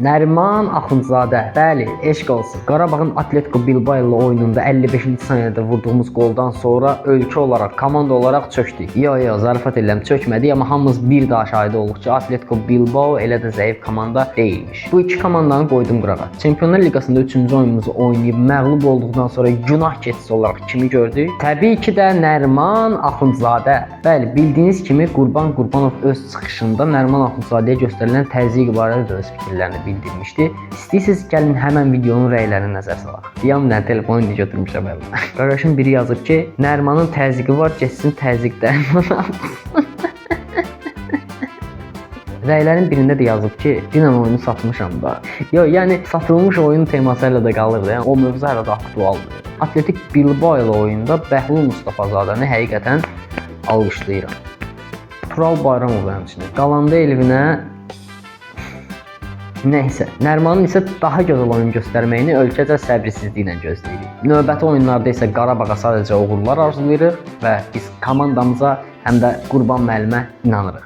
Nəriman Axundzadə, bəli, eşq olsun. Qarabağın Atletico Bilbao ilə oyununda 55-ci saniyədə vurduğumuz qoldan sonra ölkə olaraq, komanda olaraq çökdük. Yo, zarafat edirəm, çökmədik, amma hamımız bir daha şahid olduq ki, Atletico Bilbao elə də zəif komanda deyilmiş. Bu iki komandanı qoydum qırağa. Çempionlar Liqasında 3-cü oyunumuzu oynayıb məğlub olduqdan sonra günah keçisi olaraq kimi gördük? Təbii ki də Nəriman Axundzadə. Bəli, bildiyiniz kimi Qurban Qurbanov öz çıxışında Nəriman Axundzadəyə göstərilən təzyiq barədə də öz fikirlərini bildirmişdi. İstəyirsiniz gəlin həmən videonun rəylərini nəzər salaq. Deyəm nə, telefonu necə götürmüşəm əlimə. Qardaşım biri yazıb ki, Nərimanın təzyiqi var, getsin təzyiq dərmanı alsın. Rəylərin birində də yazıb ki, dünən oyunu satmışam da. Yo, yəni satılmış oyun teması ilə də qalırdı. Yəni o mövzu hələ də aktualdır. Atletik Bilbao ilə oyunda Bəhlul Mustafazadəni həqiqətən alqışlayıram. Tural Bayramov həmçinin. Qalanda Elvinə nəysə, Nərimanın isə daha gözəl oyun göstərməyini ölkəcə səbirsizliklə gözləyirik. Növbəti oyunlarda isə Qarabağa sadəcə uğurlar arzulayırıq və biz komandamıza həm də Qurban müəllimə inanırıq.